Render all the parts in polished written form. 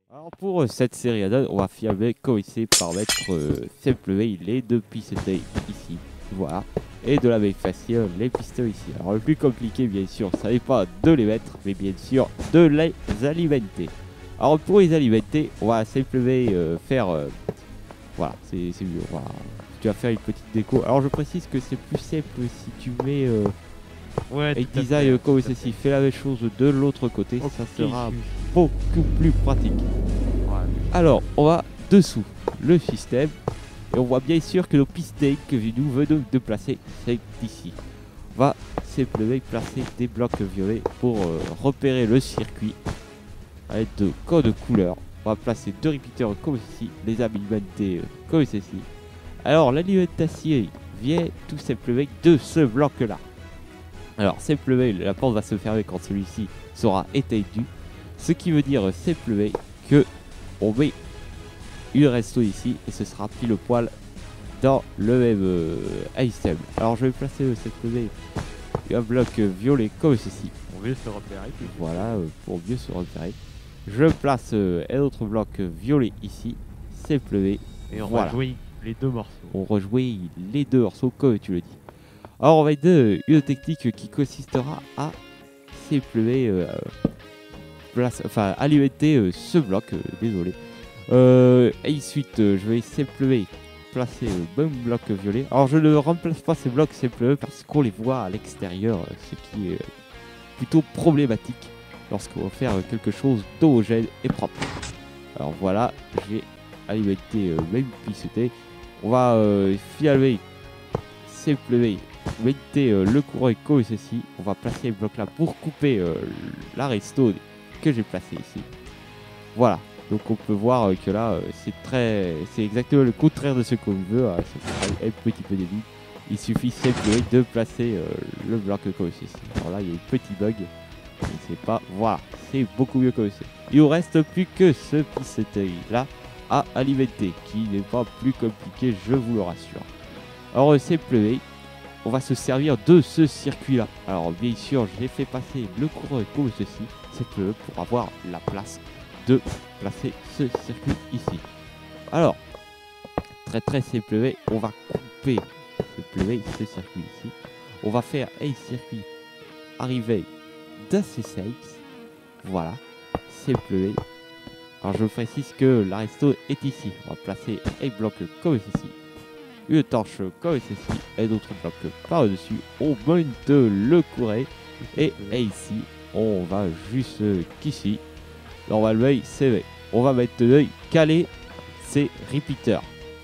Alors pour cette série add-on, on va finalement commencer par mettre simplement les deux pistons ici, voilà, et de la même façon les pistons ici. Alors le plus compliqué bien sûr, ça n'est pas de les mettre, mais bien sûr de les alimenter. Alors pour les alimenter, on va simplement faire, voilà, c'est mieux, voilà. Tu vas faire une petite déco. Alors je précise que c'est plus simple si tu mets Ouais, et tout à design fait, comme tout à ceci, fait. fais la même chose de l'autre côté, Ok, ça sera suffit. beaucoup plus pratique. Ouais. Alors, on va dessous le système et on voit bien sûr que nos pistons que nous venons de placer, c'est ici. On va simplement placer des blocs violets pour repérer le circuit avec de codes couleurs. On va placer deux repeaters comme ceci, les alimenter comme ceci. Alors, l'alimentation vient tout simplement de ce bloc là. Alors, simplement, la porte va se fermer quand celui-ci sera éteint, ce qui veut dire simplement que on met une resto ici et ce sera pile poil dans le même item. Alors je vais placer simplement un bloc violet comme ceci. On veut se repérer. Voilà, pour mieux se repérer. Je place un autre bloc violet ici, simplement. Et on voilà. va jouer les deux morceaux. On rejoint les deux morceaux comme tu le dis. Alors on va aider une technique qui consistera à simplement alimenter ce bloc, désolé. Et ensuite, je vais simplement placer le même bloc violet. Alors, je ne remplace pas ces blocs simplement parce qu'on les voit à l'extérieur, ce qui est plutôt problématique lorsqu'on va faire quelque chose d'homogène et propre. Alors voilà, j'ai alimenté même pisseté. On va finalement simplement mettre le courant comme ceci. On va placer le bloc là pour couper la redstone que j'ai placé ici. Voilà. Donc on peut voir que là c'est exactement le contraire de ce qu'on veut. C'est un petit peu débile. Il suffit simplement de placer le bloc comme ceci. Alors là il y a un petit bug. Je ne sais pas. Voilà, c'est beaucoup mieux comme ça. Il ne reste plus que ce piston là à alimenter, qui n'est pas plus compliqué, je vous le rassure. Alors simplement, on va se servir de ce circuit là. Alors bien sûr, j'ai fait passer le courant comme ceci, simplement pour avoir la place de placer ce circuit ici. Alors, très simplement, on va couper simplement ce circuit ici. On va faire un circuit arrivé d'assez safe. Voilà, simplement. Alors je précise que la resto est ici. On va placer un bloc comme ceci, une torche comme ceci et d'autres blocs par-dessus. On monte le courant et ici, on va juste qu'ici. Normalement, c'est vrai. On va maintenant caler ces repeaters.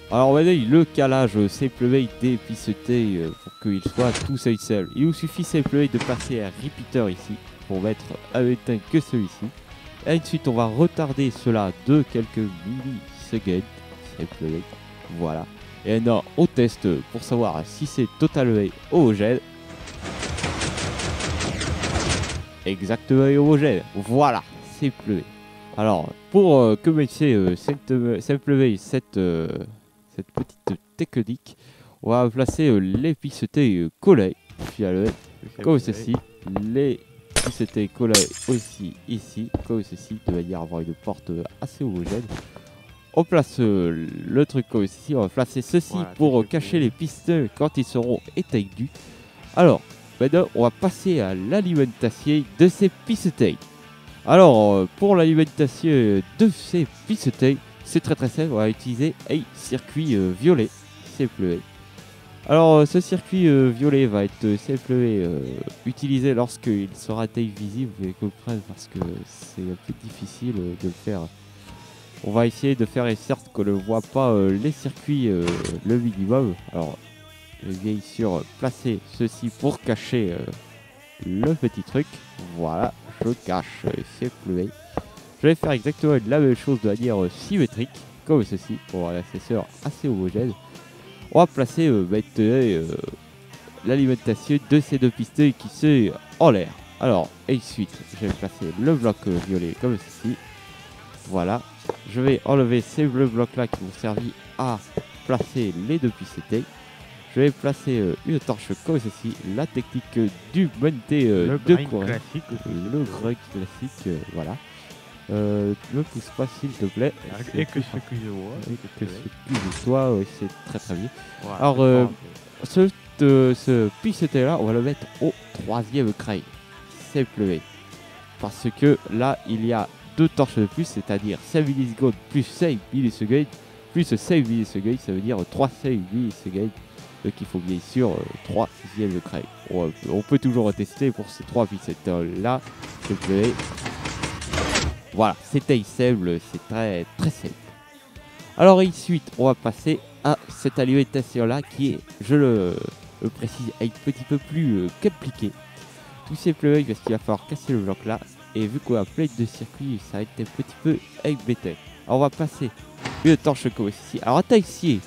Alors maintenant, le calage simplement des pistotés pour qu'il soit tout seul. Il nous suffit simplement de passer un repeater ici pour mettre un éteint que celui-ci. Et ensuite, on va retarder cela de quelques millisecondes. Simplement. Voilà. Et maintenant, on teste pour savoir si c'est totalement homogène. Exactement homogène. Voilà. Simplement. Alors, pour commencer simplement cette petite technique, on va placer les pistotés collés, comme ceci, les pistotés collés aussi ici, comme ceci, de manière à avoir une porte assez homogène. On place le truc comme ceci, on va placer ceci voilà, pour cacher les pistons quand ils seront éteints. Alors, maintenant, on va passer à l'alimentation de ces pistotés. Alors, pour l'alimentation de ces pistons, c'est très simple, on va utiliser un circuit violet, simplement. Alors, ce circuit violet va être simplement utilisé lorsqu'il sera taille visible, vous pouvez comprendre, parce que c'est un peu difficile de le faire. On va essayer de faire en sorte qu'on ne voit pas les circuits le minimum. Alors, je vais bien sûr placer ceci pour cacher le petit truc. Voilà, je cache simplement. Je vais faire exactement la même chose de manière symétrique, comme ceci, pour avoir l'accesseur assez homogène. On va placer maintenant l'alimentation de ces deux pistons qui sont en l'air. Alors, ensuite, je vais placer le bloc violet comme ceci. Voilà. Je vais enlever ces deux blocs-là qui m'ont servi à placer les deux pistons. Je vais placer une torche comme ceci, la technique du monté de courant. classique aussi. Le grind classique, voilà. Me pousse pas s'il te plaît. Et que ce que je vois. Que ce que toi, c'est très très bien. Voilà, Alors, ce pistolet là, on va le mettre au 3e crayon. Simplement. Parce que là, il y a 2 torches de plus, c'est-à-dire 5 millisecondes plus 5 millisecondes plus 5 millisecondes, ça veut dire 3 5 millisecondes. Donc il faut bien sûr 3e crayon. On peut toujours tester pour ces 3 pistolets là. Simplement. Voilà, c'était simple, c'est très très simple. Alors ensuite, on va passer à cette alimentation là qui est, je le précise, un petit peu plus compliqué. Tout simplement parce qu'il va falloir casser le bloc là. Et vu qu'on a plein de circuits, ça va être un petit peu embêtant. Alors on va passer une torche comme ici. Alors attention,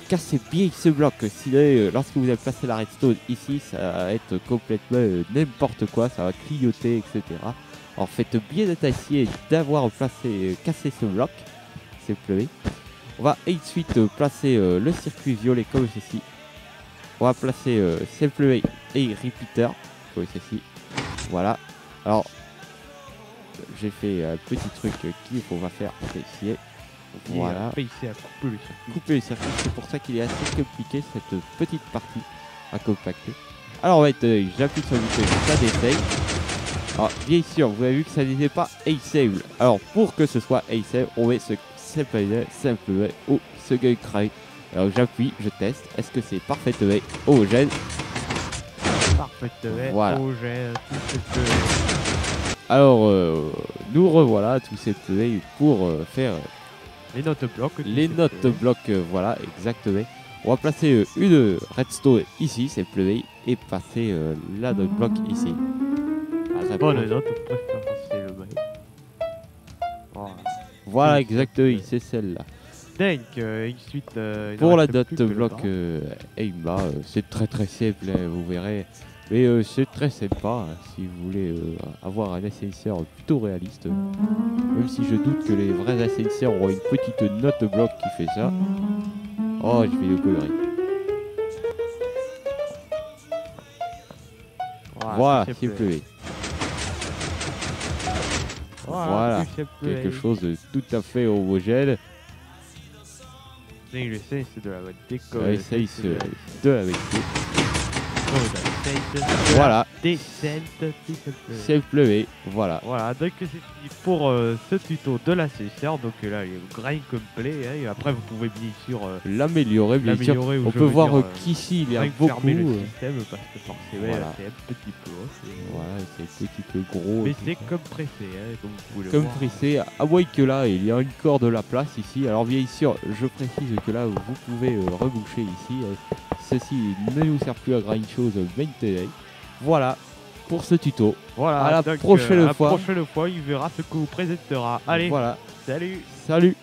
cassez bien ce bloc. Sinon, lorsque vous avez placé la redstone ici, ça va être complètement n'importe quoi. Ça va clignoter, etc. Alors faites bien attention d'avoir cassé ce bloc. Simplement. On va ensuite placer le circuit violet comme ceci. On va placer simplement et repeater comme ceci. Voilà. Alors, j'ai fait un petit truc qu'on va faire ici. Voilà. Ici à couper le circuit. Couper le circuit, c'est pour ça qu'il est assez compliqué cette petite partie à compacter. Alors maintenant, j'appuie sur le bouton, ça détaille. Alors, bien sûr, vous avez vu que ça n'était pas aceable. Alors, pour que ce soit aceable, on met ce simplement au second crayon. Alors, j'appuie, je teste. Est-ce que c'est parfaitement homogène? Parfaitement voilà. Homogène, tout alors, nous revoilà tout simplement pour faire les notes blocs. Les notes blocs, voilà, exactement. On va placer une redstone ici, simplement, et passer la note bloc ici. Ah, bonne note, c'est le bail. Voilà, exactement, c'est celle-là. Donc, ensuite, pour la note bloc Aimba, c'est très très simple, hein, vous verrez. Mais c'est très sympa hein, si vous voulez avoir un ascenseur plutôt réaliste. Même si je doute que les vrais ascenseurs auront une petite note bloc qui fait ça. Oh, je fais des conneries. Voilà, simplement. Voilà, quelque chose de tout à fait homogène. Et l'essai, c'est de la déco. L'essai, c'est de la vérité. Voilà. Simplement, voilà. Voilà, donc c'est fini pour ce tuto de l'ascenseur. Donc là, il est grind complet. Hein, et après, vous pouvez bien sûr l'améliorer, bien sûr. On peut voir qu'ici, il y a beaucoup. Le système parce que forcément, voilà. C'est un petit peu. Voilà, c'est un petit peu gros. Mais c'est compressé, hein, comme vous pouvez le voir. Compressé, à moins que là, il y a encore de la place ici. Alors, bien sûr, je précise que là, vous pouvez reboucher ici. Ceci ne nous sert plus à grand chose maintenant. Voilà pour ce tuto. Voilà, à la prochaine fois. La prochaine fois, il verra ce que vous présentera. Allez, voilà. Salut. Salut.